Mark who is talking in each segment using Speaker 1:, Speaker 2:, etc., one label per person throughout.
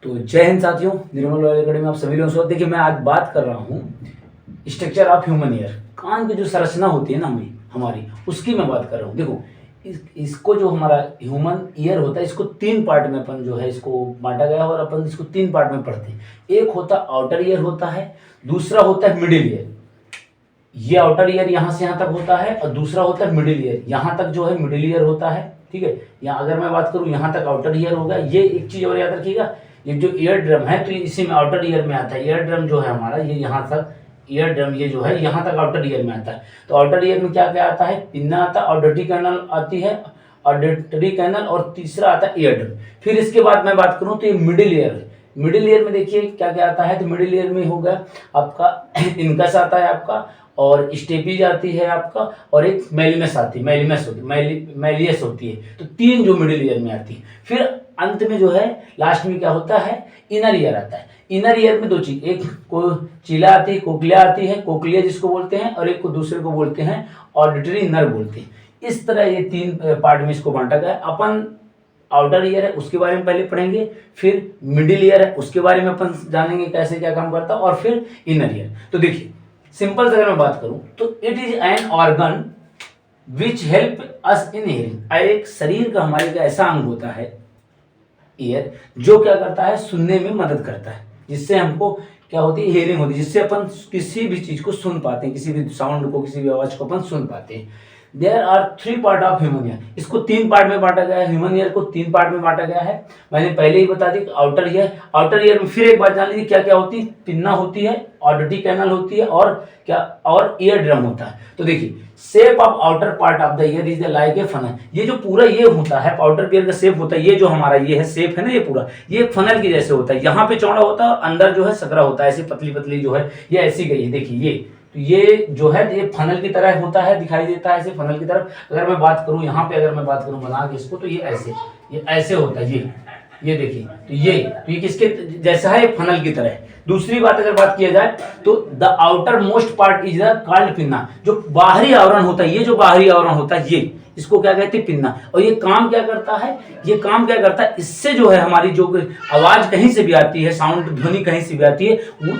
Speaker 1: तो जय हिंद साथियों, निर्मल रॉयल अकेडमी में आप सभी लोगों को देखिए, मैं आज बात कर रहा हूँ स्ट्रक्चर ऑफ ह्यूमन ईयर। कान की जो संरचना होती है ना हमारी उसकी मैं बात कर रहा हूँ। देखो इसको जो हमारा ह्यूमन ईयर होता है, इसको तीन पार्ट में अपन जो है इसको बांटा गया है और अपन इसको तीन पार्ट में पढ़ते हैं। एक होता आउटर ईयर होता है, दूसरा होता है मिडिल ईयर। ये आउटर ईयर यहाँ से यहाँ तक होता है और दूसरा होता है मिडिल ईयर, यहाँ तक जो है मिडिल ईयर होता है। ठीक है, यहाँ अगर मैं बात करूँ यहाँ तक आउटर ईयर होगा। ये एक चीज और याद रखिएगा, ये जो ईयर ड्रम है तो इसी में आउटर ईयर में आता है। ईयर ड्रम जो है हमारा ये यहाँ तक ईयर ड्रम, ये जो है यहाँ तक आउटर ईयर में आता है। तो आउटर ईयर में क्या क्या आता है, पिन्ना आता है, ऑडिटरी कैनल आती है, ऑडिटरी कैनल, और तीसरा आता है ईयर ड्रम। फिर इसके बाद मैं बात करूँ तो ये मिडिल ईयर है। मिडिल ईयर में देखिए क्या क्या आता है, तो मिडिल ईयर में होगा आपका इनकस आता है आपका, और स्टेपीज आती है आपका, और एक मेलिमस आती है, मेलियस होती है। तो तीन जो मिडिल ईयर में आती है। फिर अंत में जो है लास्ट में क्या होता है, इनर ईयर आता है। इनर ईयर में दो चीज, एक को चीला आती है, कोक्लिया आती है, कोक्लिया जिसको बोलते हैं, और एक को दूसरे को बोलते हैं ऑडिटरी नर्व बोलते हैं। इस तरह ये तीन पार्ट में इसको बांटा गया। अपन आउटर ईयर है उसके बारे में पहले पढ़ेंगे, फिर मिडिल ईयर है उसके बारे में अपन जानेंगे कैसे क्या काम करता है, और फिर इनर ईयर। तो देखिए सिंपल से अगर मैं बात करूं तो it is an organ which help us in hearing. एक शरीर का हमारे का ऐसा अंग होता है ईयर, जो क्या करता है, सुनने में मदद करता है, जिससे हमको क्या होती है, हियरिंग होती है, जिससे अपन किसी भी चीज को सुन पाते हैं, किसी भी साउंड को, किसी भी आवाज को अपन सुन पाते हैं। There are three part of human ear. इसको तीन पार्ट में बांटा गया है, ह्यूमन ईयर को तीन पार्ट में बांटा गया है। मैंने पहले ही बता the outer ear. Outer ear में फिर एक बात जान लीजिए क्या क्या होती है, पिन्ना होती है, ऑडिटरी कैनल होती है, और क्या, और ईयर ड्रम होता है। तो देखिए shape of outer part of the year is like a funnel. ये जो पूरा ये होता है आउटर ईयर का शेप होता है, ये जो हमारा ये है शेप है ना, ये पूरा ये फनल के जैसे होता है। यहाँ पे चौड़ा होता है और अंदर जो है सकरा होता है, ऐसी पतली पतली जो है ये ऐसी गई है। देखिए ये तो ये जो है ये फनल की तरह होता है, दिखाई देता है ऐसे फनल की तरफ। अगर मैं बात करूं यहाँ पे, अगर मैं बात करूं बना के इसको, तो ये ऐसे होता है। ये देखिए तो ये किसके जैसा है, फनल की तरह है। दूसरी बात अगर बात किया जाए तो the outer most part is the called pinna. जो बाहरी आवरण होता है, ये जो बाहरी आवरण होता है, ये इसको क्या कहते हैं, पिन्ना। और ये काम क्या करता है, इससे जो है हमारी जो आवाज कहीं से भी आती है, साउंड ध्वनि कहीं से भी आती है,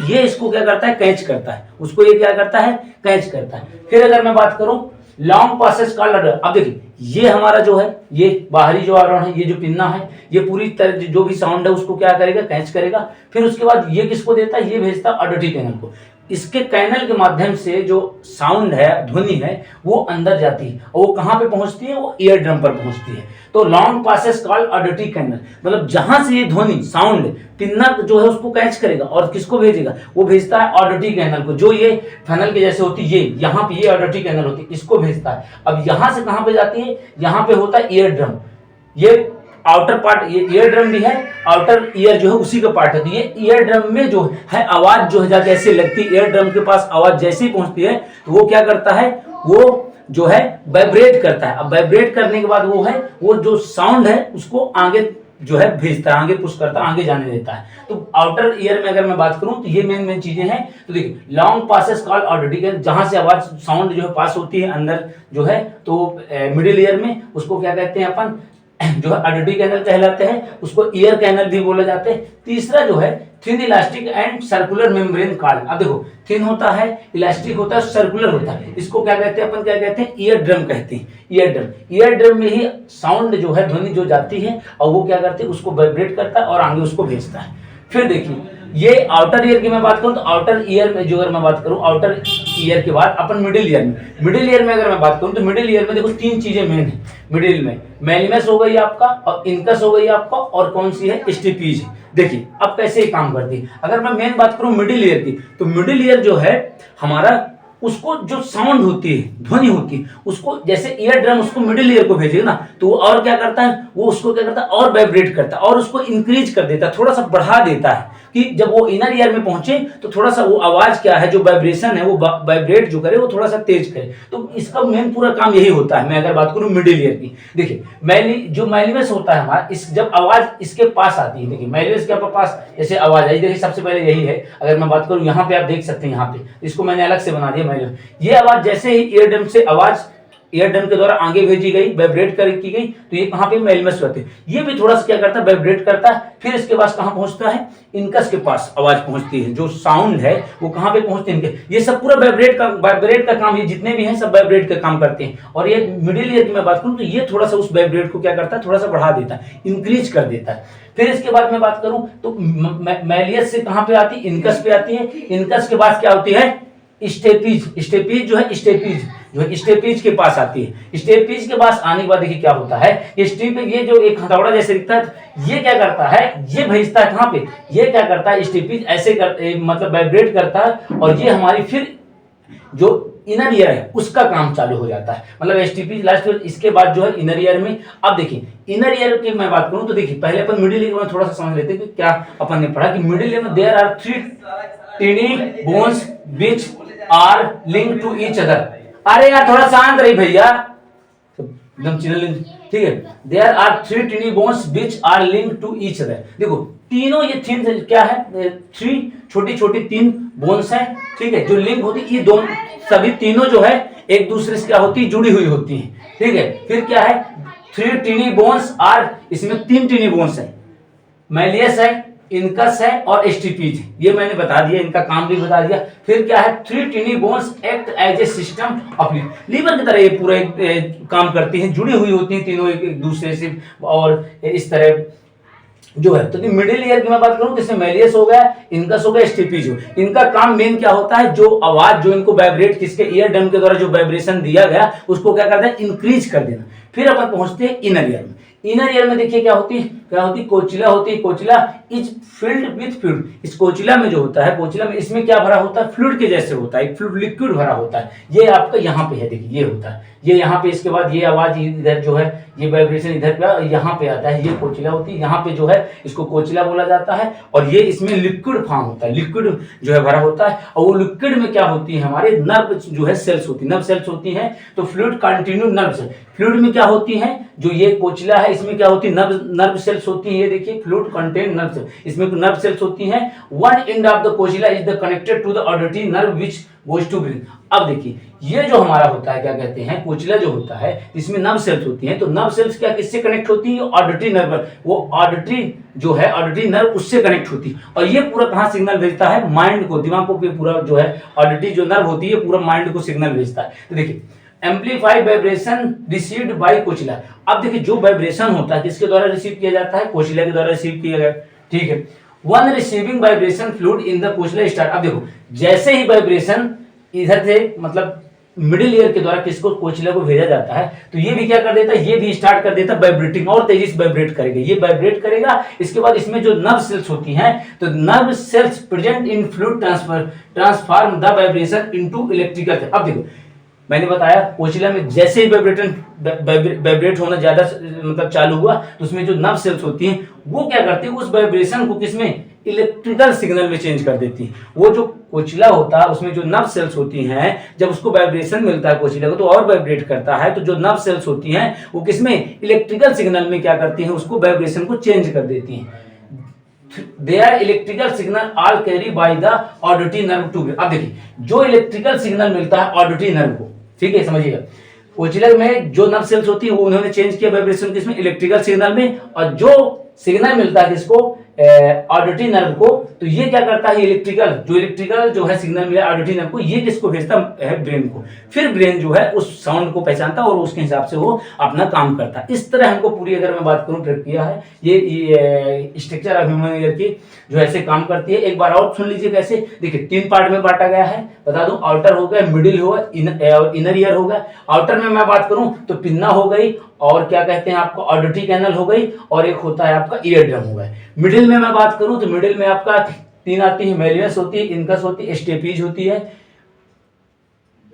Speaker 1: ये इसको क्या करता है, कैच करता है, उसको ये क्या करता है, कैच करता है। फिर अगर मैं बात करूं लॉन्ग पासेस कॉल्ड अडर। अब देखिए ये हमारा जो है ये बाहरी जो आवरण है, ये जो पिन्ना है, ये पूरी तरह जो भी साउंड है उसको क्या करेगा, कैच करेगा। फिर उसके बाद ये किसको देता है, ये भेजता है ऑडिटरी कैनल को। इसके कैनल के माध्यम से जो साउंड है, ध्वनि है, वो अंदर जाती है, और वो कहाँ पे पहुंचती है, वो ईयर ड्रम पर पहुंचती है। तो long passes called auditory canal, मतलब जहां से ये ध्वनि साउंड पिन्ना जो है उसको कैच करेगा और किसको भेजेगा, वो भेजता है ऑडिटरी कैनल को, जो ये फनल के जैसे होती है, ये यहाँ पे ये ऑडिटरी कैनल होती है, इसको भेजता है। अब यहाँ से कहाँ पे जाती है, यहाँ पे होता है ईयर ड्रम। ये आउटर पार्ट, ये ईयर ड्रम भी है, आउटर ईयर जो है उसी का पार्ट है। तो ये ईयर ड्रम में जो है आवाज जो है जाके ऐसे लगती है, ईयर ड्रम के पास आवाज जैसे ही पहुंचती है तो वो क्या करता है, वो जो है वाइब्रेट करता है। अब वाइब्रेट करने के बाद वो जो साउंड है उसको आगे जो है भेजता है, आगे पुश करता है, आगे जाने देता है। तो आउटर ईयर में अगर मैं बात करूं तो ये मेन चीजें हैं। तो देखिए long passes called auditory canal, जहां से आवाज साउंड जो है पास होती है अंदर जो है, तो मिडिल ईयर में उसको क्या कहते हैं अपन, जो है ऑडिटरी कैनल कहलाते हैं, उसको ईयर कैनल भी बोले जाते हैं। तीसरा जो है thin elastic and circular membrane called. अब देखो थिन होता है, इलास्टिक होता है, सर्कुलर होता है, इसको क्या कहते हैं अपन, क्या कहते हैं, ईयर ड्रम कहते हैं। ईयर ड्रम में ही साउंड जो है, ध्वनि जो जाती है, और वो क्या करते हैं, उसको वाइब्रेट करता है और आगे उसको भेजता है। फिर देखिए ये आउटर ईयर की मैं बात करूं तो आउटर ईयर में जो अगर मैं बात करूं, आउटर ईयर के बाद अपन मिडिल ईयर में अगर मैं बात करूं तो मिडिल ईयर में देखो तीन चीजें मेन है। मिडिल में मेलिमस हो गई आपका, और इनकस हो गई आपका, और कौन सी है, स्टेपीज है। देखिए अब कैसे काम करती है। अगर मैं मेन बात करूं मिडिल ईयर की, तो मिडिल ईयर जो है हमारा, उसको जो साउंड होती है, ध्वनि होती है, उसको जैसे ईयर ड्रम उसको मिडिल ईयर को भेजेगा ना, तो वो और क्या करता है, वो उसको क्या करता है, और वाइब्रेट करता है, और उसको इंक्रीज कर देता है, थोड़ा सा बढ़ा देता है, कि जब वो इनर ईयर में पहुंचे तो थोड़ा सा वो आवाज क्या है, जो वाइब्रेशन है, वो वाइब्रेट जो करे वो थोड़ा सा तेज करे। तो इसका मेन पूरा काम यही होता है। मैं अगर बात करूं मिडिल ईयर की, देखिए जो मेलिमस होता है हमारा, इस जब आवाज इसके पास आती है, देखिए मेलिमस के पास जैसे आवाज आई, देखिए सबसे पहले यही है। अगर मैं बात करूं यहाँ पे, आप देख सकते हैं यहाँ पे, इसको मैंने अलग से बना दिया मेलिमस। ये आवाज जैसे ही ईयर ड्रम से आवाज ईयर ड्रम के द्वारा आगे भेजी गई, वाइब्रेट की गई, तो ये कहाँ पे मेलिमस रहते हैं। ये भी थोड़ा सा क्या करता है, वाइब्रेट करता है, फिर इसके पास कहाँ पहुंचता है, इनकस के पास आवाज पहुंचती है, जो साउंड है वो कहाँ पे पहुंचते हैं, ये सब पूरा वाइब्रेट का काम, ये जितने भी हैं सब वाइब्रेट का काम करते हैं। और ये मिडिल ईयर की मैं बात करूं तो ये थोड़ा सा उस वाइब्रेट को क्या करता है, थोड़ा सा बढ़ा देता है, इंक्रीज कर देता है। फिर इसके बाद मैं बात करूं तो मैलियस से कहां पे आती है, इनकस पे आती है। इनकस के बाद क्या होती है, स्टेपीज। स्टेपीज जो है, स्टेपीज के पास आती है। स्टेपीज के पास आने के बाद देखिए क्या होता है, ये जो एक हथौड़ा जैसे दिखता है, ये क्या करता है, ये भेजता है कहां पे, ये क्या करता है, स्टेपीज ऐसे मतलब वाइब्रेट करता है, और ये हमारी फिर जो इनर ईयर है उसका काम चालू हो जाता है। मतलब एसटीपी लास्ट, इसके बाद जो है इनर ईयर में। अब देखिए इनर ईयर की मैं बात करूं तो देखिए पहले अपन मिडिल ईयर में थोड़ा सा समझ लेते हैं कि क्या अपन ने पढ़ा कि मिडिल ईयर में there are 3 tiny bones which are linked to each other. अरे यार थोड़ा शांत रही भैया, एकदम चिल्ला, ठीक है। There are 3 tiny bones which are linked to each other. देखो तीनों ये थिन क्या है, 3 छोटी छोटी 3 बोन्स हैं, ठीक है, जो लिंक होती है, ये दोनों सभी तीनों जो है एक दूसरे से क्या होती है, जुड़ी हुई होती है, ठीक है। फिर क्या है, 3 टिनी बोन्स आर, इसमें 3 टिनी बोन्स है, मैलियस है, इनकस है और स्टीपीज, ये मैंने बता दिया, इनका काम भी बता दिया। फिर क्या है, 3 tiny bones act as a system of lever की तरह ये पूरा काम करती हैं, जुड़ी हुई होती हैं तीनों एक दूसरे से, और इस तरह जो है। तो मिडिल ईयर की मैं बात करूं तो इसमें मैलियस हो गया, इनकस हो गया, स्टीपीज हो। इनका काम मेन क्या होता है, जो आवाज जो इनको वाइब्रेट किसके ईयर ड्रम के द्वारा जो वाइब्रेशन दिया गया उसको क्या करते हैं, इंक्रीज कर देना। फिर अपन पहुंचते हैं इनर ईयर में। इनर ईयर में देखिए क्या होती है, कोचिला होती है। Cochlea is filled with fluid. इस कोचिला में जो होता है, कोचिला में इसमें क्या भरा होता है, फ्लूइड के जैसे होता है, फ्लूइड लिक्विड भरा होता है। ये आपका यहाँ पे है, देखिए ये होता है, ये यहाँ पे, इसके बाद ये आवाज इधर जो है, ये वाइब्रेशन इधर पे यहाँ पे आता है, ये कोचिला होती है। यहाँ पे जो है इसको कोचिला बोला जाता है, और ये इसमें लिक्विड फॉर्म होता है, लिक्विड जो है भरा होता है। और वो लिक्विड में क्या होती है, हमारे नर्व जो है सेल्स होती है, नर्व सेल्स होती हैं। तो fluid continue nerve cell, fluid में क्या होती है, जो ये कोचिला है इसमें क्या होती है, नर्व सेल्स होती है। ये देखिए फ्लूइड कंटेन नर्व सेल, इसमें नर्व सेल्स होती हैं। One end of the cochlea is the connected to the auditory nerve which goes to brain. अब देखिए ये जो हमारा होता है, क्या कहते हैं, कोचिला जो होता है इसमें नर्व सेल्स होती हैं। तो नर्व सेल्स क्या किससे कनेक्ट होती है, ऑडिटरी नर्व, वो ऑडिटरी जो है, ऑडिटरी नर्व उससे कनेक्ट होती है। और ये पूरा कहाँ सिग्नल भेजता है, माइंड को, दिमाग को, पूरा जो है ऑडिटरी जो नर्व होती है पूरा माइंड को सिग्नल भेजता है। तो देखिए amplify vibration received by cochlea. अब देखिए जो वाइब्रेशन होता है किसके द्वारा रिसीव किया जाता है, कोचिला के द्वारा रिसीव किया गया, ठीक है। One receiving vibration fluid in the cochlea start. अब देखो जैसे ही वाइब्रेशन इधर से मतलब मिडिल ईयर के द्वारा किसको, कोचिला को भेजा जाता है, तो ये भी क्या कर देता है, ये भी स्टार्ट कर देता है वाइब्रेटिंग, और तेजी से वाइब्रेट करेगा, ये वाइब्रेट करेगा। इसके बाद इसमें जो नर्व सेल्स होती हैं, तो nerve cells present in fluid transform the vibration into electrical. अब देखो मैंने बताया कोचिला में जैसे ही वाइब्रेट होना ज्यादा मतलब चालू हुआ, तो उसमें जो नर्व सेल्स होती हैं वो क्या करती है, उस वाइब्रेशन को किसमें, इलेक्ट्रिकल सिग्नल में चेंज कर देती है। वो जो कोचिला होता है उसमें जो नर्व सेल्स होती हैं, जब उसको वाइब्रेशन मिलता है कोचिला को तो और वाइब्रेट करता है, तो जो नर्व सेल्स होती हैं वो किसमें, इलेक्ट्रिकल सिग्नल में क्या करती हैं, उसको वाइब्रेशन को चेंज कर देती हैं। They are electrical signal all carry by the auditory nerve to brain। अब देखिए जो इलेक्ट्रिकल सिग्नल मिलता है ऑडिटरी नर्व को, ठीक है, समझिएगा, कोचिला में जो नर्व सेल्स होती है वो उन्होंने चेंज किया वाइब्रेशन किसमें, इलेक्ट्रिकल सिग्नल में। और जो सिग्नल मिलता है किसको, ऑडिटरी नर्व को, तो ये क्या करता है, इलेक्ट्रिकल जो है सिग्नल मिला ऑडिटरी नर्व को, ये किसको भेजता है, ब्रेन को। फिर ब्रेन जो है उस साउंड को पहचानता है और उसके हिसाब से वो अपना काम करता है। इस तरह हमको पूरी अगर मैं बात करूं प्रक्रिया है, ये स्ट्रक्चर ऑफ ह्यूमन ईयर की जो ऐसे काम करती है। एक बार और सुन लीजिए कैसे, देखिए 3 पार्ट में बांटा गया है, बता दूं, आउटर हो गया, मिडिल हो गया, इनर ईयर हो गया। आउटर में मैं बात करूं तो पिन्ना हो गई, और क्या कहते हैं आपको ऑडिटरी कैनल हो गई, और एक होता है आपका ईयर ड्रम हो गया। मिडिल में मैं बात करूं तो मिडिल में आपका 3 आती है, मैलियस होती है, इनकस होती है, स्टेपीज होती है।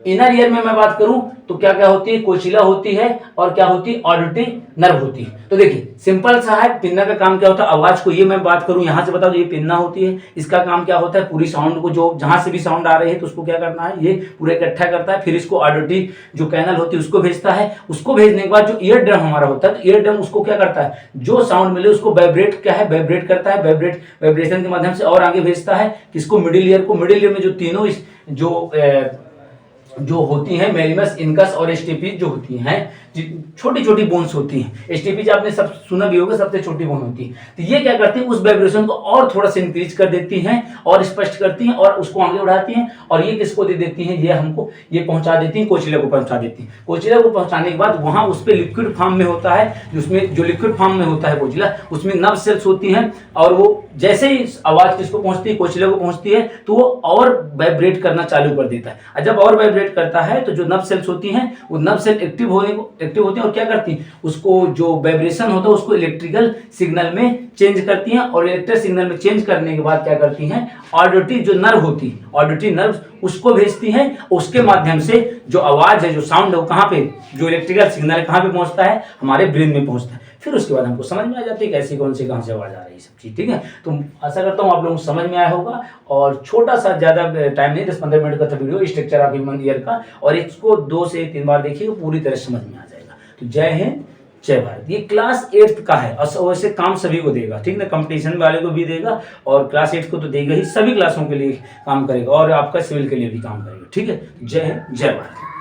Speaker 1: इनर ईयर में मैं बात करूं तो क्या क्या होती है, कोचिला होती है, और क्या होती है, ऑडिटरी नर्व होती है। तो देखिए सिंपल सा है, पिन्ना का काम क्या होता है, आवाज को, ये मैं बात करूं यहां से बता दो, ये पिन्ना होती है, इसका काम क्या होता है, पूरी साउंड को, जो जहां से भी साउंड आ रही है तो उसको क्या करना है, ये पूरा इकट्ठा करता है, फिर इसको ऑडिटरी जो कैनल होती है उसको भेजता है। उसको भेजने के बाद जो ईयर ड्रम हमारा होता है, तो ईयर ड्रम उसको क्या करता है, जो साउंड मिले उसको वाइब्रेट क्या है, वाइब्रेट करता है, वाइब्रेशन के माध्यम से और आगे भेजता है किसको, मिडिल ईयर को। मिडिल ईयर में जो तीनों जो जो होती हैं मेलिमस, इनकस और एसटीपी जो होती हैं, छोटी छोटी बोन्स होती हैं। एसटीपी आपने सब सुना भी होगा, सबसे छोटी बोन होती है। तो ये क्या करती है, उस वाइब्रेशन को और थोड़ा सा इंक्रीज कर देती हैं और स्पष्ट करती हैं और उसको आगे बढ़ाती हैं। और ये किसको दे देती हैं, ये हमको ये पहुंचा देती हैं, कोचिला को पहुंचा देती हैं। कोचिला को पहुंचाने के बाद वहां उस पर लिक्विड फॉर्म में होता है, जिसमें जो लिक्विड फॉर्म में होता है कोचिला, उसमें नर्व सेल्स होती हैं। और वो जैसे ही आवाज किसको पहुंचती है, कोचिला को पहुंचती है, तो वो और वाइब्रेट करना चालू कर देता है। और जब और वाइब्रेट करता है तो जो नर्व सेल्स होती हैं, वो नर्व सेल एक्टिव होती हैं और क्या करती हैं, उसको जो वाइब्रेशन होता है उसको इलेक्ट्रिकल सिग्नल में चेंज करती हैं। और इलेक्ट्रिकल सिग्नल में चेंज करने के बाद क्या करती हैं, ऑडिटरी जो नर्व होती है, ऑडिटरी नर्व उसको भेजती हैं। उसके माध्यम से जो आवाज है, जो साउंड है, वो कहाँ पे, जो इलेक्ट्रिकल सिग्नल कहाँ पे पहुंचता है, हमारे ब्रेन में पहुंचता है। फिर उसके बाद हमको समझ में आ जाती है कैसी कौन सी कहाँ से आवाज आ रही है, सब चीज। ठीक है, तो आशा करता हूँ आप लोगों को समझ में आया होगा। और छोटा सा, ज्यादा टाइम नहीं, 10-15 मिनट का था video structure of human year का, और इसको 2 से 3 बार देखिए, पूरी तरह समझ में आ जाएगा। तो जय हिंद, जय भारत। ये क्लास 8th का है और वैसे काम सभी को देगा, ठीक ना, कंपटीशन वाले को भी देगा और क्लास 8 को तो देगा ही, सभी क्लासों के लिए काम करेगा और आपका सिविल के लिए भी काम करेगा। ठीक है, जय हिंद, जय भारत।